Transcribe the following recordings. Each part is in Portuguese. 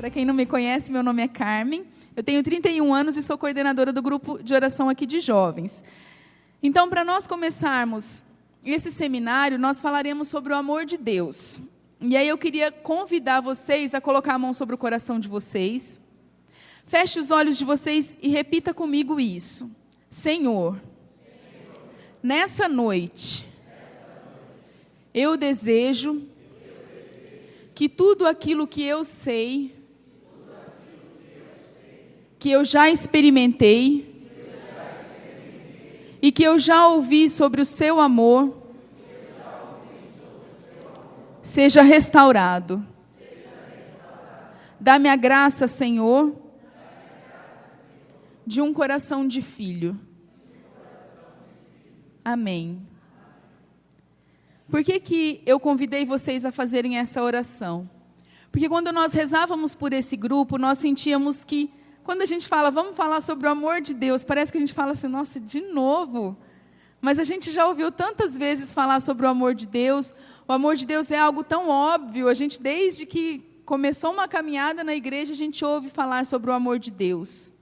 Para quem não me conhece, meu nome é Carmen. Eu tenho 31 anos e sou coordenadora do grupo de oração aqui de jovens. Então, para nós começarmos esse seminário, nós falaremos sobre o amor de Deus. E aí eu queria convidar vocês a colocar a mão sobre o coração de vocês. Feche os olhos de vocês e repita comigo isso. Senhor, nessa noite, eu desejo que tudo aquilo que eu sei, que eu já experimentei e que eu já ouvi sobre o seu amor, seja restaurado. Dá-me a graça, Senhor, de um coração de filho. Amém. Por que eu convidei vocês a fazerem essa oração? Porque quando nós rezávamos por esse grupo, nós sentíamos que, quando a gente fala, vamos falar sobre o amor de Deus, parece que a gente fala assim, nossa, de novo? Mas a gente já ouviu tantas vezes falar sobre o amor de Deus. O amor de Deus é algo tão óbvio. A gente, desde que começou uma caminhada na igreja, a gente ouve falar sobre o amor de Deus.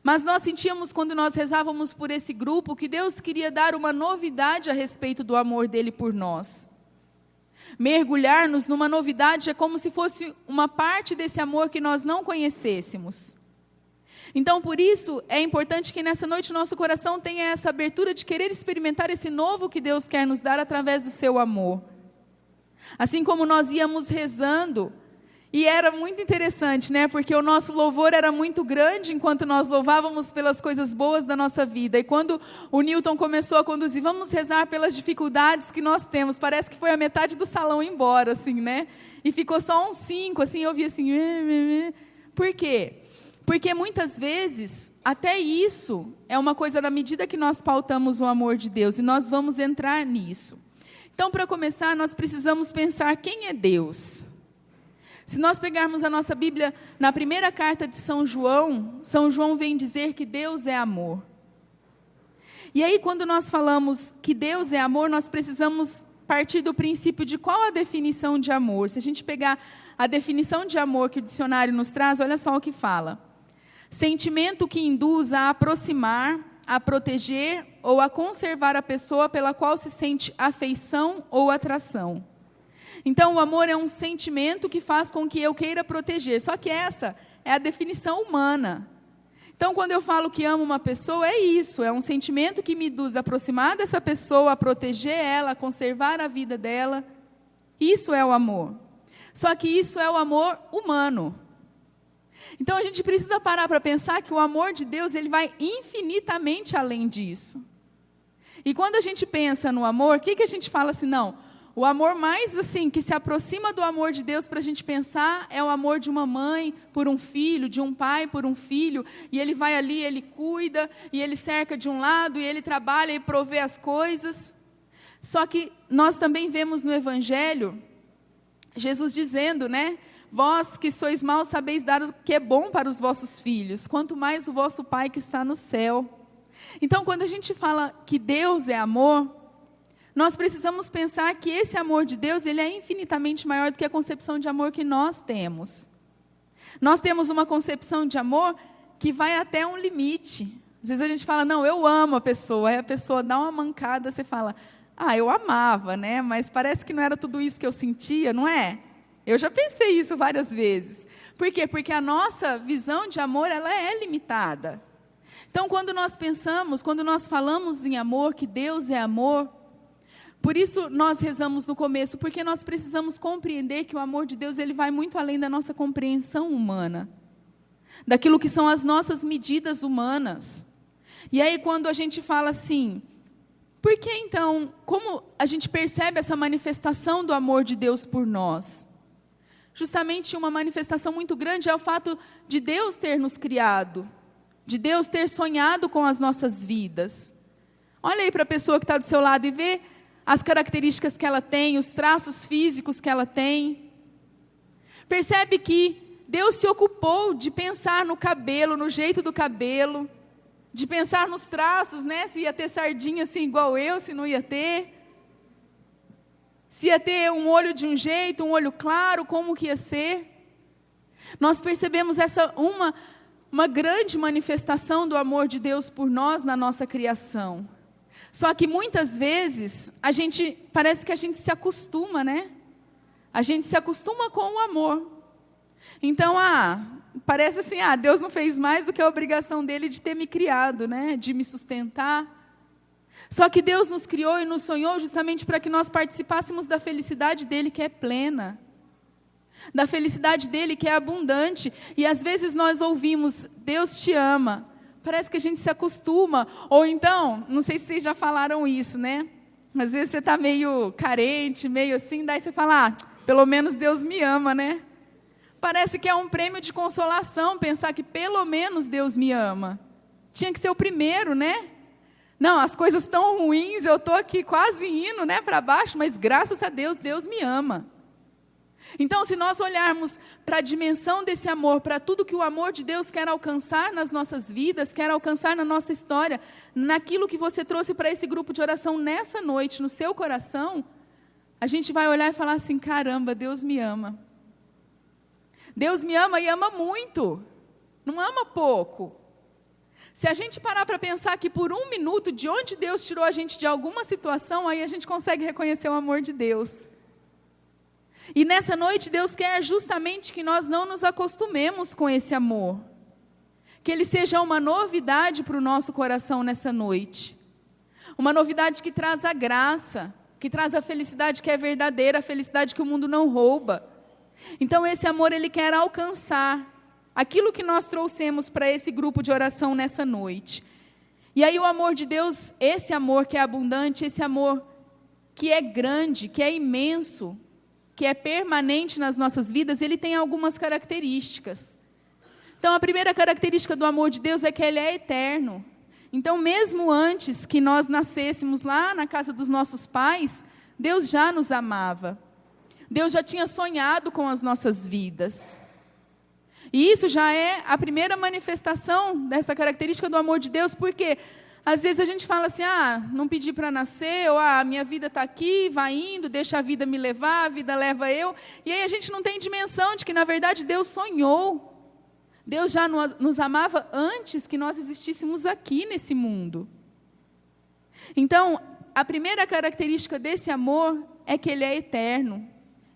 Mas nós sentíamos, quando nós rezávamos por esse grupo, que Deus queria dar uma novidade a respeito do amor dele por nós. Mergulhar-nos numa novidade é como se fosse uma parte desse amor que nós não conhecêssemos. Então, por isso, é importante que nessa noite o nosso coração tenha essa abertura de querer experimentar esse novo que Deus quer nos dar através do seu amor. Assim como nós íamos rezando, e era muito interessante, né? Porque o nosso louvor era muito grande enquanto nós louvávamos pelas coisas boas da nossa vida. E quando o Newton começou a conduzir, vamos rezar pelas dificuldades que nós temos. Parece que foi a metade do salão embora, assim, né? E ficou só uns 5, assim, eu vi assim. Por quê? Porque muitas vezes, até isso é uma coisa na medida que nós pautamos o amor de Deus. E nós vamos entrar nisso. Então, para começar, nós precisamos pensar quem é Deus. Se nós pegarmos a nossa Bíblia, na primeira carta de São João vem dizer que Deus é amor. E aí, quando nós falamos que Deus é amor, nós precisamos partir do princípio de qual a definição de amor. Se a gente pegar a definição de amor que o dicionário nos traz, olha só o que fala. Sentimento que induz a aproximar, a proteger ou a conservar a pessoa pela qual se sente afeição ou atração. Então, o amor é um sentimento que faz com que eu queira proteger. Só que essa é a definição humana. Então, quando eu falo que amo uma pessoa, é isso. É um sentimento que me induz a aproximar dessa pessoa, a proteger ela, a conservar a vida dela. Isso é o amor. Só que isso é o amor humano. Então, a gente precisa parar para pensar que o amor de Deus, ele vai infinitamente além disso. E quando a gente pensa no amor, o que a gente fala assim? Não. O amor mais assim, que se aproxima do amor de Deus para a gente pensar é o amor de uma mãe por um filho, de um pai por um filho, e ele vai ali, ele cuida, e ele cerca de um lado, e ele trabalha e provê as coisas. Só que nós também vemos no Evangelho, Jesus dizendo, né? Vós que sois maus sabeis dar o que é bom para os vossos filhos, quanto mais o vosso Pai que está no céu. Então, quando a gente fala que Deus é amor, nós precisamos pensar que esse amor de Deus, ele é infinitamente maior do que a concepção de amor que nós temos. Nós temos uma concepção de amor que vai até um limite. Às vezes a gente fala, não, eu amo a pessoa. Aí a pessoa dá uma mancada, você fala, eu amava, né? Mas parece que não era tudo isso que eu sentia, não é? Eu já pensei isso várias vezes. Por quê? Porque a nossa visão de amor, ela é limitada. Então, quando nós pensamos, quando nós falamos em amor, que Deus é amor, por isso nós rezamos no começo, porque nós precisamos compreender que o amor de Deus, ele vai muito além da nossa compreensão humana, daquilo que são as nossas medidas humanas. E aí quando a gente fala assim, por que então, como a gente percebe essa manifestação do amor de Deus por nós? Justamente uma manifestação muito grande é o fato de Deus ter nos criado, de Deus ter sonhado com as nossas vidas. Olha aí para a pessoa que está do seu lado e vê as características que ela tem, os traços físicos que ela tem. Percebe que Deus se ocupou de pensar no cabelo, no jeito do cabelo, de pensar nos traços, né? Se ia ter sardinha assim igual eu, se não ia ter. Se ia ter um olho de um jeito, um olho claro, como que ia ser. Nós percebemos uma grande manifestação do amor de Deus por nós na nossa criação. Só que muitas vezes, parece que a gente se acostuma, né? A gente se acostuma com o amor. Então, parece assim, Deus não fez mais do que a obrigação dele de ter me criado, né? De me sustentar. Só que Deus nos criou e nos sonhou justamente para que nós participássemos da felicidade dele, que é plena. Da felicidade dele, que é abundante. E às vezes nós ouvimos, Deus te ama. Parece que a gente se acostuma. Ou então, não sei se vocês já falaram isso, né? Às vezes você está meio carente, meio assim, daí você fala, pelo menos Deus me ama, né? Parece que é um prêmio de consolação pensar que pelo menos Deus me ama. Tinha que ser o primeiro, né? Não, as coisas estão ruins, eu estou aqui quase indo, né, para baixo, mas graças a Deus, Deus me ama. Então, se nós olharmos para a dimensão desse amor, para tudo que o amor de Deus quer alcançar nas nossas vidas, quer alcançar na nossa história, naquilo que você trouxe para esse grupo de oração nessa noite, no seu coração, a gente vai olhar e falar assim, caramba, Deus me ama. Deus me ama e ama muito, não ama pouco. Se a gente parar para pensar que por um minuto, de onde Deus tirou a gente de alguma situação, aí a gente consegue reconhecer o amor de Deus. E nessa noite, Deus quer justamente que nós não nos acostumemos com esse amor. Que ele seja uma novidade para o nosso coração nessa noite. Uma novidade que traz a graça, que traz a felicidade que é verdadeira, a felicidade que o mundo não rouba. Então esse amor, ele quer alcançar aquilo que nós trouxemos para esse grupo de oração nessa noite. E aí o amor de Deus, esse amor que é abundante, esse amor que é grande, que é imenso, que é permanente nas nossas vidas, ele tem algumas características. Então a primeira característica do amor de Deus é que ele é eterno. Então mesmo antes que nós nascêssemos lá na casa dos nossos pais, Deus já nos amava. Deus já tinha sonhado com as nossas vidas. E isso já é a primeira manifestação dessa característica do amor de Deus, porque às vezes a gente fala assim, não pedi para nascer, ou minha vida está aqui, vai indo, deixa a vida me levar, a vida leva eu. E aí a gente não tem dimensão de que, na verdade, Deus sonhou. Deus já nos amava antes que nós existíssemos aqui nesse mundo. Então, a primeira característica desse amor é que ele é eterno.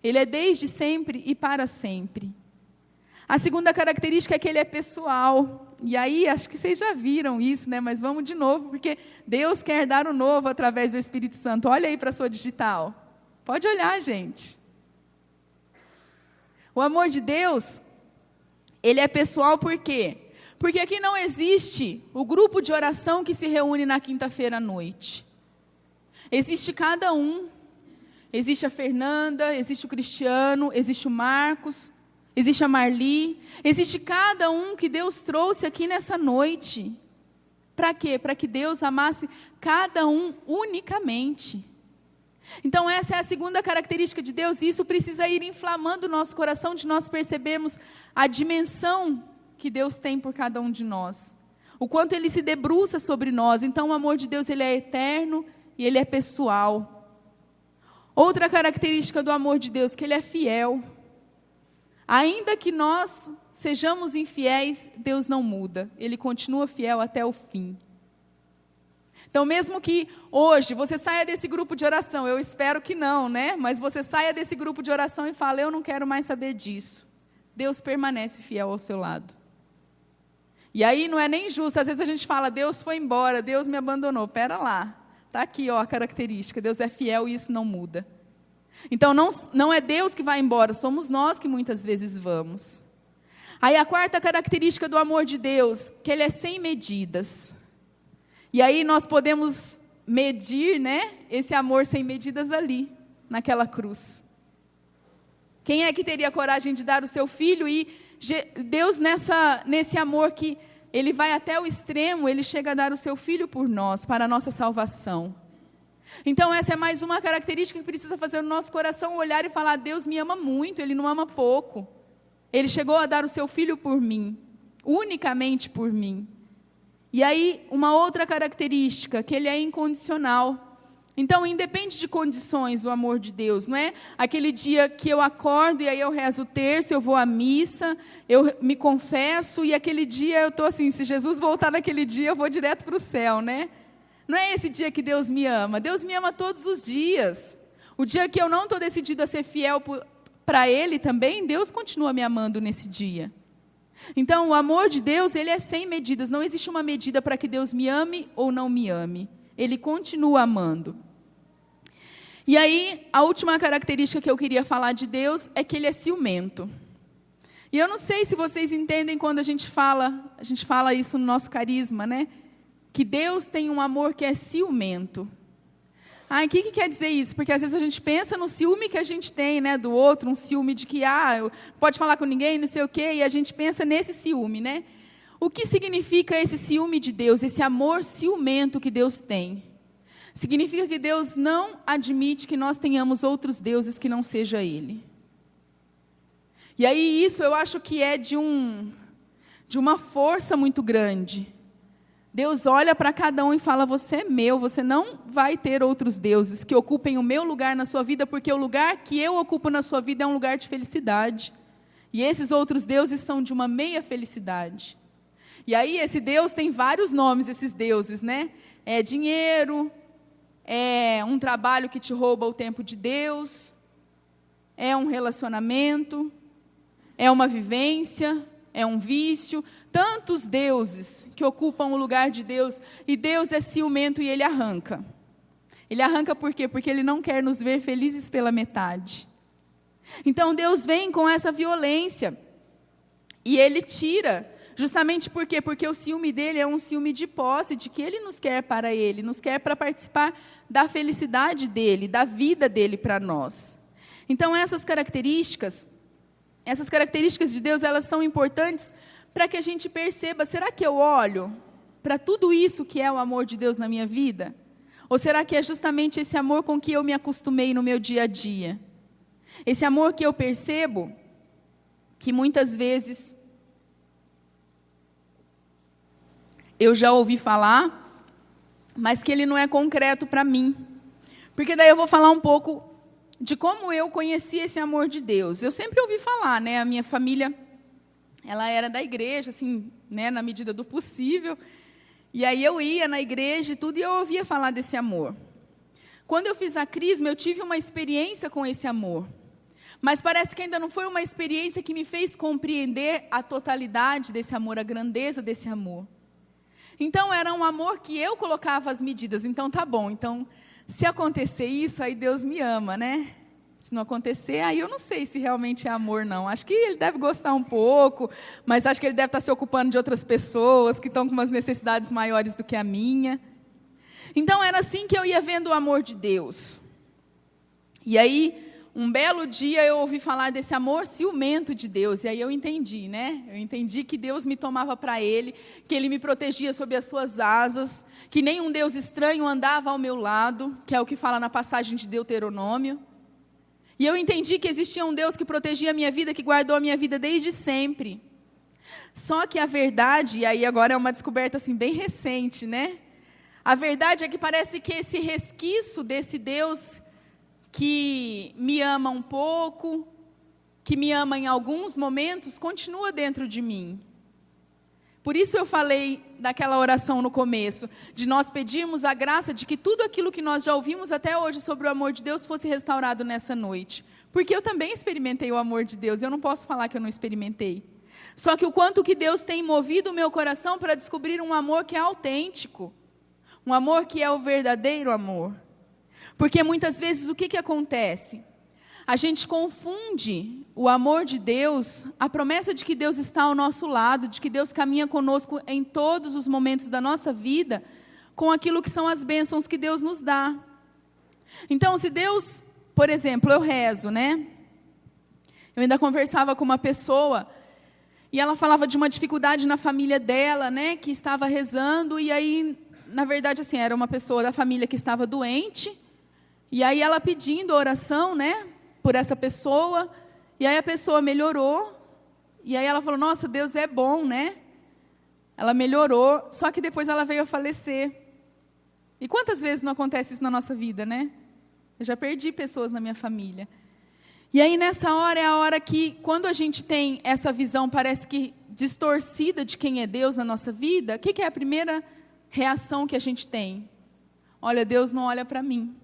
Ele é desde sempre e para sempre. A segunda característica é que ele é pessoal. E aí, acho que vocês já viram isso, né? Mas vamos de novo, porque Deus quer dar o novo através do Espírito Santo. Olha aí para a sua digital. Pode olhar, gente. O amor de Deus, ele é pessoal por quê? Porque aqui não existe o grupo de oração que se reúne na quinta-feira à noite. Existe cada um. Existe a Fernanda, existe o Cristiano, existe o Marcos, existe a Marli, existe cada um que Deus trouxe aqui nessa noite. Para quê? Para que Deus amasse cada um unicamente. Então essa é a segunda característica de Deus, e isso precisa ir inflamando o nosso coração, de nós percebermos a dimensão que Deus tem por cada um de nós. O quanto Ele se debruça sobre nós. Então o amor de Deus, ele é eterno e ele é pessoal. Outra característica do amor de Deus, que ele é fiel. Ainda que nós sejamos infiéis, Deus não muda. Ele continua fiel até o fim. Então, mesmo que hoje você saia desse grupo de oração, eu espero que não, né? Mas você saia desse grupo de oração e fala, eu não quero mais saber disso. Deus permanece fiel ao seu lado. E aí não é nem justo, às vezes a gente fala, Deus foi embora, Deus me abandonou. Pera lá. Está aqui a característica, Deus é fiel e isso não muda. Então não é Deus que vai embora, somos nós que muitas vezes vamos. Aí a quarta característica do amor de Deus, que ele é sem medidas. E aí nós podemos medir, né, esse amor sem medidas ali, naquela cruz. Quem é que teria coragem de dar o seu filho? E Deus nesse amor que ele vai até o extremo, ele chega a dar o seu filho por nós, para a nossa salvação. Então essa é mais uma característica que precisa fazer o nosso coração olhar e falar, Deus me ama muito, Ele não ama pouco. Ele chegou a dar o seu filho por mim, unicamente por mim. E aí uma outra característica, que ele é incondicional. Então, independe de condições, o amor de Deus, não é aquele dia que eu acordo e aí eu rezo o terço, eu vou à missa, eu me confesso e aquele dia eu estou assim, se Jesus voltar naquele dia eu vou direto para o céu, né? Não é esse dia que Deus me ama todos os dias. O dia que eu não estou decidida a ser fiel para Ele também, Deus continua me amando nesse dia. Então, o amor de Deus, ele é sem medidas, não existe uma medida para que Deus me ame ou não me ame. Ele continua amando. E aí, a última característica que eu queria falar de Deus é que Ele é ciumento. E eu não sei se vocês entendem quando a gente fala isso no nosso carisma, né? Que Deus tem um amor que é ciumento. O que quer dizer isso? Porque às vezes a gente pensa no ciúme que a gente tem, né, do outro, um ciúme de que, pode falar com ninguém, não sei o quê, e a gente pensa nesse ciúme, né? O que significa esse ciúme de Deus, esse amor ciumento que Deus tem? Significa que Deus não admite que nós tenhamos outros deuses que não seja Ele. E aí isso eu acho que é de uma força muito grande. Deus olha para cada um e fala, você é meu, você não vai ter outros deuses que ocupem o meu lugar na sua vida, porque o lugar que eu ocupo na sua vida é um lugar de felicidade. E esses outros deuses são de uma meia felicidade. E aí esse Deus tem vários nomes, esses deuses, né? É dinheiro, é um trabalho que te rouba o tempo de Deus, é um relacionamento, é uma vivência, é um vício. Tantos deuses que ocupam o lugar de Deus, e Deus é ciumento e Ele arranca. Ele arranca por quê? Porque Ele não quer nos ver felizes pela metade. Então Deus vem com essa violência, e Ele tira, justamente por quê? Porque o ciúme dele é um ciúme de posse, de que Ele nos quer para Ele, nos quer para participar da felicidade dEle, da vida dEle para nós. Então essas características de Deus, elas são importantes para que a gente perceba, será que eu olho para tudo isso que é o amor de Deus na minha vida? Ou será que é justamente esse amor com que eu me acostumei no meu dia a dia? Esse amor que eu percebo que muitas vezes eu já ouvi falar, mas que ele não é concreto para mim. Porque daí eu vou falar um pouco de como eu conheci esse amor de Deus. Eu sempre ouvi falar, né? A minha família, ela era da igreja, assim, né? Na medida do possível. E aí eu ia na igreja e tudo, e eu ouvia falar desse amor. Quando eu fiz a crisma, eu tive uma experiência com esse amor. Mas parece que ainda não foi uma experiência que me fez compreender a totalidade desse amor, a grandeza desse amor. Então, era um amor que eu colocava as medidas. Então, tá bom. Então, se acontecer isso, aí Deus me ama, né? Se não acontecer, aí eu não sei se realmente é amor, não. Acho que Ele deve gostar um pouco, mas acho que Ele deve estar se ocupando de outras pessoas que estão com umas necessidades maiores do que a minha. Então, era assim que eu ia vendo o amor de Deus. E aí, um belo dia eu ouvi falar desse amor ciumento de Deus, e aí eu entendi, né? Eu entendi que Deus me tomava para Ele, que Ele me protegia sob as suas asas, que nenhum Deus estranho andava ao meu lado, que é o que fala na passagem de Deuteronômio. E eu entendi que existia um Deus que protegia a minha vida, que guardou a minha vida desde sempre. Só que a verdade, e aí agora é uma descoberta assim, bem recente, né? A verdade é que parece que esse resquício desse Deus que me ama um pouco, que me ama em alguns momentos, continua dentro de mim. Por isso eu falei daquela oração no começo, de nós pedirmos a graça de que tudo aquilo que nós já ouvimos até hoje sobre o amor de Deus fosse restaurado nessa noite. Porque eu também experimentei o amor de Deus, eu não posso falar que eu não experimentei. Só que o quanto que Deus tem movido o meu coração para descobrir um amor que é autêntico, um amor que é o verdadeiro amor. Porque muitas vezes o que acontece? A gente confunde o amor de Deus, a promessa de que Deus está ao nosso lado, de que Deus caminha conosco em todos os momentos da nossa vida, com aquilo que são as bênçãos que Deus nos dá. Então, se Deus, por exemplo, eu rezo, né? Eu ainda conversava com uma pessoa, e ela falava de uma dificuldade na família dela, né? Que estava rezando, e aí, na verdade, assim, era uma pessoa da família que estava doente. E aí ela pedindo oração, né, por essa pessoa, e aí a pessoa melhorou, e aí ela falou, nossa, Deus é bom, né? Ela melhorou, só que depois ela veio a falecer. E quantas vezes não acontece isso na nossa vida, né? Eu já perdi pessoas na minha família. E aí nessa hora é a hora que, quando a gente tem essa visão, parece que distorcida de quem é Deus na nossa vida, o que é a primeira reação que a gente tem? Olha, Deus não olha para mim.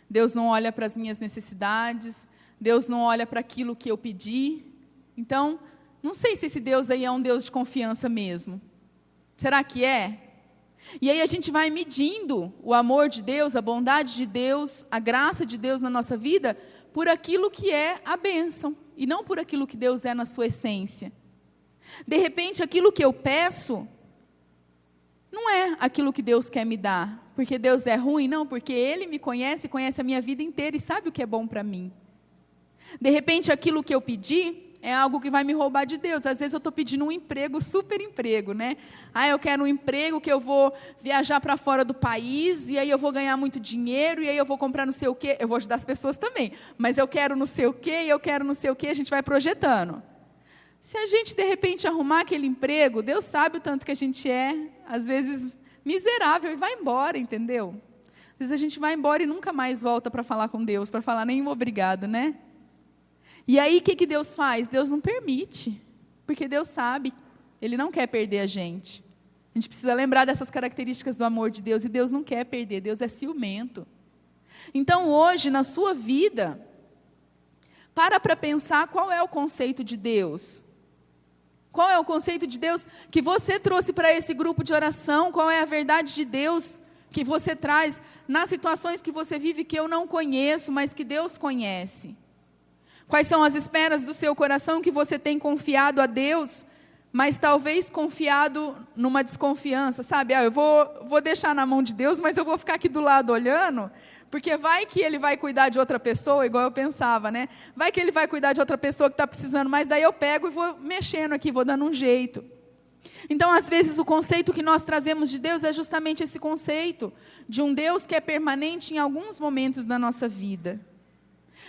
Deus não olha para as minhas necessidades. Deus não olha para aquilo que eu pedi. Então, não sei se esse Deus aí é um Deus de confiança mesmo. Será que é? E aí a gente vai medindo o amor de Deus, a bondade de Deus, a graça de Deus na nossa vida, por aquilo que é a bênção, e não por aquilo que Deus é na sua essência. De repente, aquilo que eu peço, não é aquilo que Deus quer me dar, porque Deus é ruim, não, porque Ele me conhece, conhece a minha vida inteira e sabe o que é bom para mim. De repente, aquilo que eu pedi é algo que vai me roubar de Deus. Às vezes eu estou pedindo um emprego, super emprego, né? Eu quero um emprego que eu vou viajar para fora do país, e aí eu vou ganhar muito dinheiro, e aí eu vou comprar não sei o quê. Eu vou ajudar as pessoas também, mas eu quero não sei o quê, e eu quero não sei o quê, a gente vai projetando. Se a gente, de repente, arrumar aquele emprego, Deus sabe o tanto que a gente é, às vezes, miserável, e vai embora, entendeu? Às vezes a gente vai embora e nunca mais volta para falar com Deus, para falar nenhum obrigado, né? E aí, o que Deus faz? Deus não permite, porque Deus sabe, Ele não quer perder a gente. A gente precisa lembrar dessas características do amor de Deus, e Deus não quer perder, Deus é ciumento. Então, hoje, na sua vida, para pensar qual é o conceito de Deus. Qual é o conceito de Deus que você trouxe para esse grupo de oração? Qual é a verdade de Deus que você traz nas situações que você vive que eu não conheço, mas que Deus conhece? Quais são as esperas do seu coração que você tem confiado a Deus, mas talvez confiado numa desconfiança, sabe? Eu vou deixar na mão de Deus, mas eu vou ficar aqui do lado olhando, porque vai que Ele vai cuidar de outra pessoa, igual eu pensava, né? Vai que Ele vai cuidar de outra pessoa que está precisando, mas daí eu pego e vou mexendo aqui, vou dando um jeito. Então, às vezes, o conceito que nós trazemos de Deus é justamente esse conceito de um Deus que é permanente em alguns momentos da nossa vida.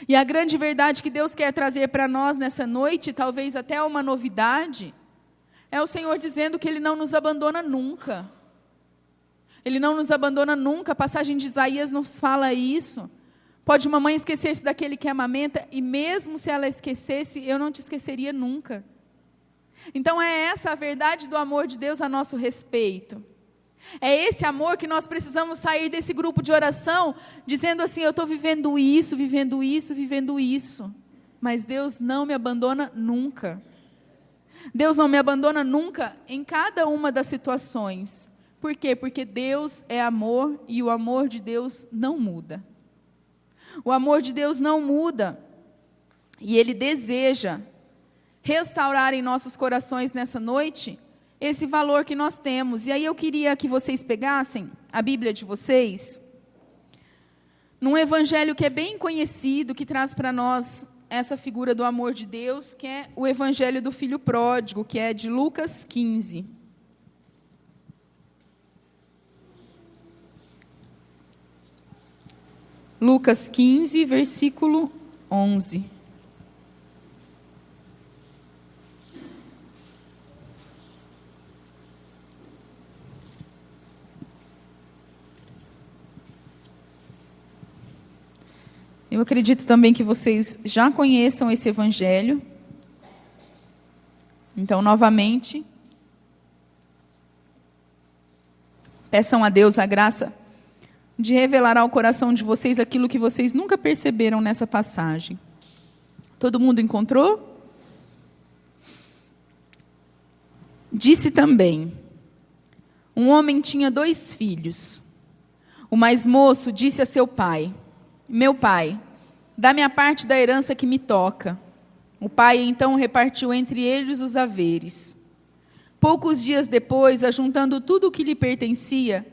E a grande verdade que Deus quer trazer para nós nessa noite, talvez até uma novidade, é o Senhor dizendo que Ele não nos abandona nunca. Ele não nos abandona nunca. A passagem de Isaías nos fala isso. Pode uma mãe esquecer-se daquele que amamenta, e mesmo se ela esquecesse, eu não te esqueceria nunca. Então é essa a verdade do amor de Deus a nosso respeito. É esse amor que nós precisamos sair desse grupo de oração, dizendo assim, eu estou vivendo isso, vivendo isso, vivendo isso. Mas Deus não me abandona nunca. Deus não me abandona nunca em cada uma das situações. Por quê? Porque Deus é amor e o amor de Deus não muda. O amor de Deus não muda. E Ele deseja restaurar em nossos corações nessa noite esse valor que nós temos. E aí eu queria que vocês pegassem a Bíblia de vocês, num evangelho que é bem conhecido, que traz para nós essa figura do amor de Deus, que é o evangelho do filho pródigo, que é de Lucas 15. Lucas 15, versículo 11. Eu acredito também que vocês já conheçam esse evangelho. Então, novamente, peçam a Deus a graça de revelar ao coração de vocês aquilo que vocês nunca perceberam nessa passagem. Todo mundo encontrou? Disse também: um homem tinha 2 filhos. O mais moço disse a seu pai: meu pai, dá-me a parte da herança que me toca. O pai então repartiu entre eles os haveres. Poucos dias depois, ajuntando tudo o que lhe pertencia,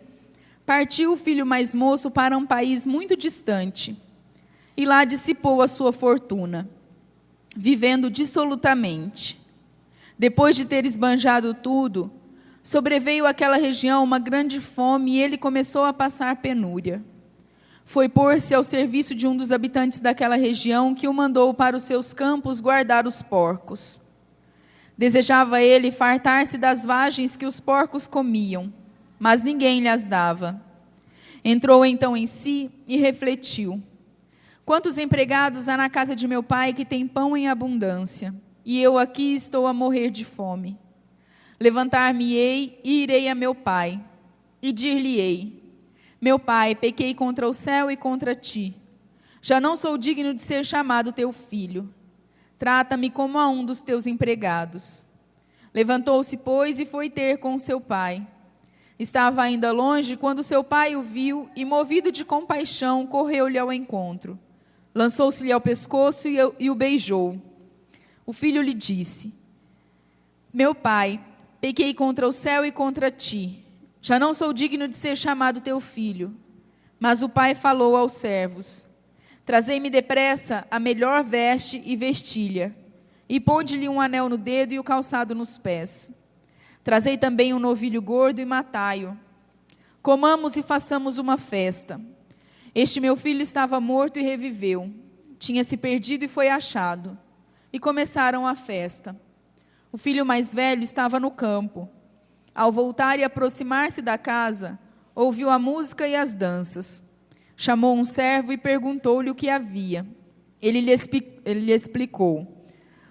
partiu o filho mais moço para um país muito distante, e lá dissipou a sua fortuna, vivendo dissolutamente. Depois de ter esbanjado tudo, sobreveio àquela região uma grande fome, e ele começou a passar penúria. Foi pôr-se ao serviço de um dos habitantes daquela região, que o mandou para os seus campos guardar os porcos. Desejava ele fartar-se das vagens que os porcos comiam, mas ninguém lhes dava. Entrou então em si e refletiu: quantos empregados há na casa de meu pai que tem pão em abundância, e eu aqui estou a morrer de fome. Levantar-me-ei e irei a meu pai, e dir-lhe-ei: meu pai, pequei contra o céu e contra ti. Já não sou digno de ser chamado teu filho. Trata-me como a um dos teus empregados. Levantou-se, pois, e foi ter com seu pai. Estava ainda longe quando seu pai o viu e, movido de compaixão, correu-lhe ao encontro. Lançou-se-lhe ao pescoço e o beijou. O filho lhe disse: meu pai, pequei contra o céu e contra ti. Já não sou digno de ser chamado teu filho. Mas o pai falou aos servos: trazei-me depressa a melhor veste e vestilha, e pôde-lhe um anel no dedo e o calçado nos pés. Trazei também um novilho gordo e matai-o. Comamos e façamos uma festa. Este meu filho estava morto e reviveu. Tinha se perdido e foi achado. E começaram a festa. O filho mais velho estava no campo. Ao voltar e aproximar-se da casa, ouviu a música e as danças. Chamou um servo e perguntou-lhe o que havia. Ele lhe explicou: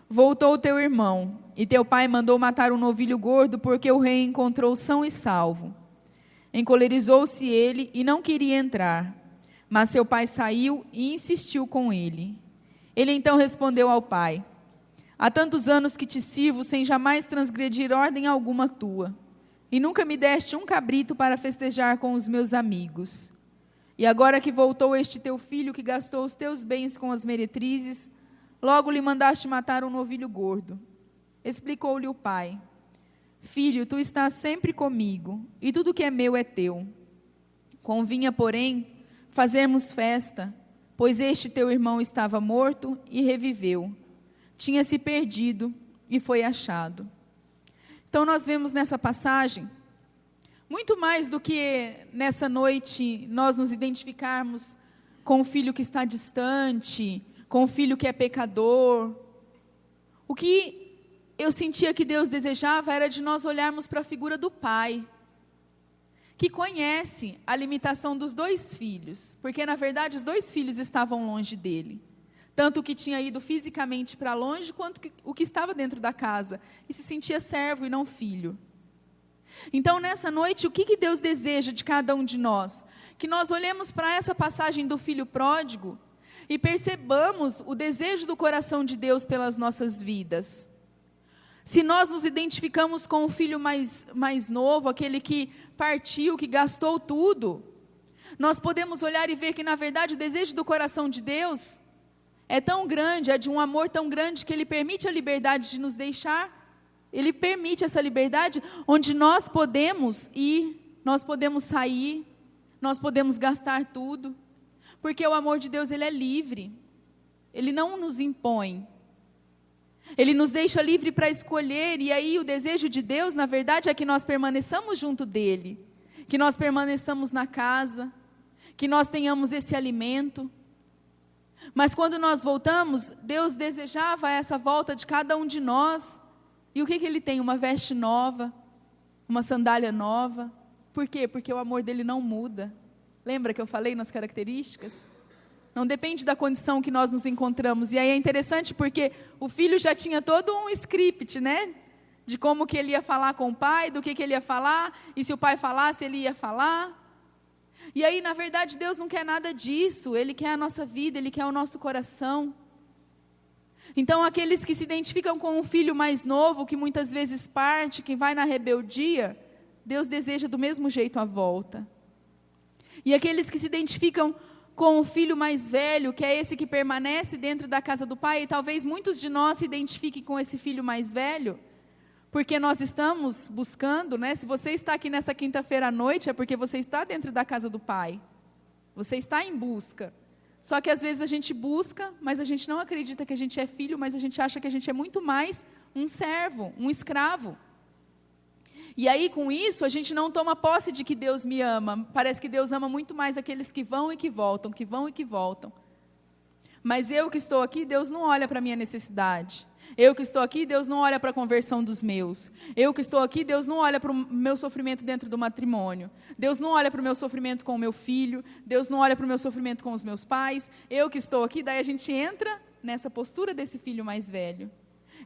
voltou teu irmão, e teu pai mandou matar um novilho gordo, porque o rei encontrou são e salvo. Encolerizou-se ele e não queria entrar, mas seu pai saiu e insistiu com ele. Ele então respondeu ao pai: há tantos anos que te sirvo sem jamais transgredir ordem alguma tua, e nunca me deste um cabrito para festejar com os meus amigos. E agora que voltou este teu filho que gastou os teus bens com as meretrizes, logo lhe mandaste matar um novilho gordo. Explicou-lhe o pai: filho, tu estás sempre comigo, e tudo que é meu é teu. Convinha, porém, fazermos festa, pois este teu irmão estava morto e reviveu. Tinha se perdido e foi achado. Então nós vemos nessa passagem, muito mais do que nessa noite nós nos identificarmos com o filho que está distante, com o filho que é pecador. O que eu sentia que Deus desejava era de nós olharmos para a figura do pai, que conhece a limitação dos dois filhos, porque na verdade os dois filhos estavam longe dele, tanto o que tinha ido fisicamente para longe, quanto o que estava dentro da casa, e se sentia servo e não filho. Então nessa noite, o que Deus deseja de cada um de nós? Que nós olhemos para essa passagem do filho pródigo, e percebamos o desejo do coração de Deus pelas nossas vidas. Se nós nos identificamos com o filho mais novo, aquele que partiu, que gastou tudo, nós podemos olhar e ver que na verdade o desejo do coração de Deus é tão grande, é de um amor tão grande, que Ele permite a liberdade de nos deixar. Ele permite essa liberdade onde nós podemos ir, nós podemos sair, nós podemos gastar tudo. Porque o amor de Deus, ele é livre. Ele não nos impõe. Ele nos deixa livre para escolher. E aí o desejo de Deus, na verdade, é que nós permaneçamos junto dEle. Que nós permaneçamos na casa. Que nós tenhamos esse alimento. Mas quando nós voltamos, Deus desejava essa volta de cada um de nós. E o que Ele tem? Uma veste nova. Uma sandália nova. Por quê? Porque o amor dEle não muda. Lembra que eu falei nas características? Não depende da condição que nós nos encontramos. E aí é interessante porque o filho já tinha todo um script, né? De como que ele ia falar com o pai, do que ele ia falar, e se o pai falasse, ele ia falar. E aí, na verdade, Deus não quer nada disso. Ele quer a nossa vida, Ele quer o nosso coração. Então, aqueles que se identificam com o filho mais novo, que muitas vezes parte, que vai na rebeldia, Deus deseja do mesmo jeito a volta. E aqueles que se identificam com o filho mais velho, que é esse que permanece dentro da casa do pai, e talvez muitos de nós se identifiquem com esse filho mais velho, porque nós estamos buscando, né? Se você está aqui nessa quinta-feira à noite, é porque você está dentro da casa do pai. Você está em busca. Só que às vezes a gente busca, mas a gente não acredita que a gente é filho, mas a gente acha que a gente é muito mais um servo, um escravo. E aí, com isso, a gente não toma posse de que Deus me ama. Parece que Deus ama muito mais aqueles que vão e que voltam, que vão e que voltam. Mas eu que estou aqui, Deus não olha para a minha necessidade. Eu que estou aqui, Deus não olha para a conversão dos meus. Eu que estou aqui, Deus não olha para o meu sofrimento dentro do matrimônio. Deus não olha para o meu sofrimento com o meu filho. Deus não olha para o meu sofrimento com os meus pais. Eu que estou aqui, daí a gente entra nessa postura desse filho mais velho.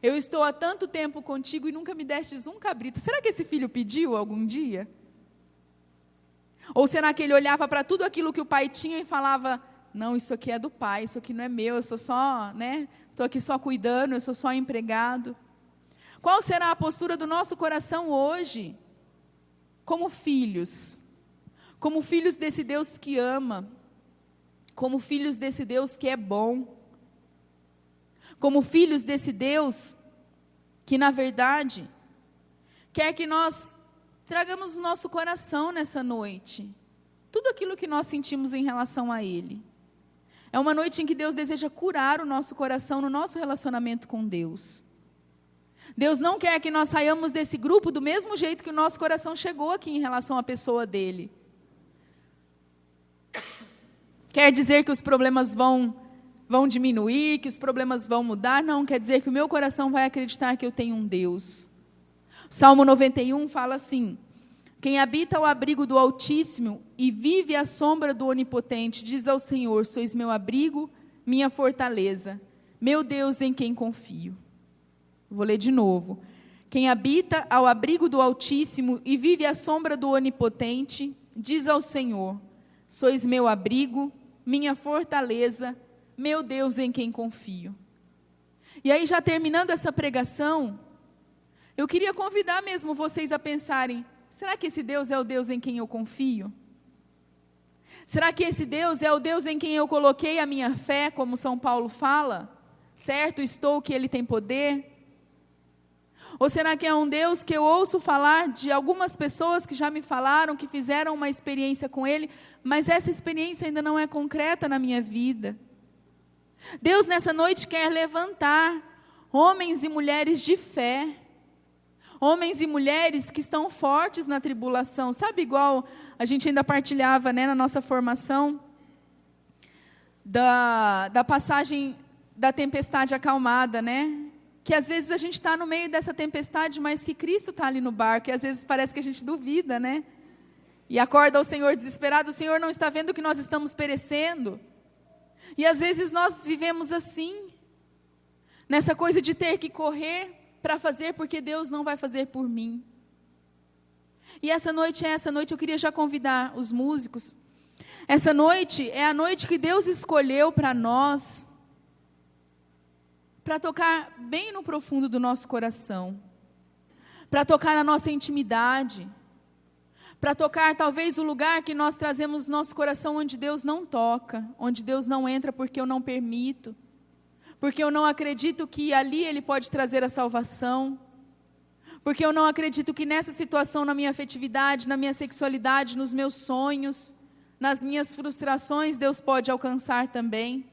Eu estou há tanto tempo contigo e nunca me destes um cabrito. Será que esse filho pediu algum dia? Ou será que ele olhava para tudo aquilo que o pai tinha e falava, não, isso aqui é do pai, isso aqui não é meu, eu sou só, estou aqui só cuidando, eu sou só empregado. Qual será a postura do nosso coração hoje? Como filhos desse Deus que ama, como filhos desse Deus que é bom, como filhos desse Deus que, na verdade, quer que nós tragamos no nosso coração nessa noite tudo aquilo que nós sentimos em relação a Ele. É uma noite em que Deus deseja curar o nosso coração no nosso relacionamento com Deus. Deus não quer que nós saiamos desse grupo do mesmo jeito que o nosso coração chegou aqui em relação à pessoa dele. Quer dizer que os problemas vão diminuir, que os problemas vão mudar? Não, quer dizer que o meu coração vai acreditar que eu tenho um Deus. O Salmo 91 fala assim, quem habita ao abrigo do Altíssimo e vive à sombra do Onipotente, diz ao Senhor, sois meu abrigo, minha fortaleza, meu Deus em quem confio. Vou ler de novo. Quem habita ao abrigo do Altíssimo e vive à sombra do Onipotente, diz ao Senhor, sois meu abrigo, minha fortaleza, meu Deus em quem confio. E aí, já terminando essa pregação, eu queria convidar mesmo vocês a pensarem, será que esse Deus é o Deus em quem eu confio? Será que esse Deus é o Deus em quem eu coloquei a minha fé, como São Paulo fala? Certo estou que Ele tem poder? Ou será que é um Deus que eu ouço falar de algumas pessoas que já me falaram, que fizeram uma experiência com Ele, mas essa experiência ainda não é concreta na minha vida? Deus nessa noite quer levantar homens e mulheres de fé, homens e mulheres que estão fortes na tribulação. Sabe, igual a gente ainda partilhava, na nossa formação, da passagem da tempestade acalmada, que às vezes a gente está no meio dessa tempestade, mas que Cristo está ali no barco, e às vezes parece que a gente duvida, e acorda ao Senhor desesperado, o Senhor não está vendo que nós estamos perecendo? E às vezes nós vivemos assim, nessa coisa de ter que correr para fazer, porque Deus não vai fazer por mim. E essa noite eu queria já convidar os músicos. Essa noite é a noite que Deus escolheu para nós, para tocar bem no profundo do nosso coração, para tocar na nossa intimidade, para tocar talvez o lugar que nós trazemos no nosso coração onde Deus não toca, onde Deus não entra porque eu não permito, porque eu não acredito que ali Ele pode trazer a salvação, porque eu não acredito que nessa situação, na minha afetividade, na minha sexualidade, nos meus sonhos, nas minhas frustrações, Deus pode alcançar também.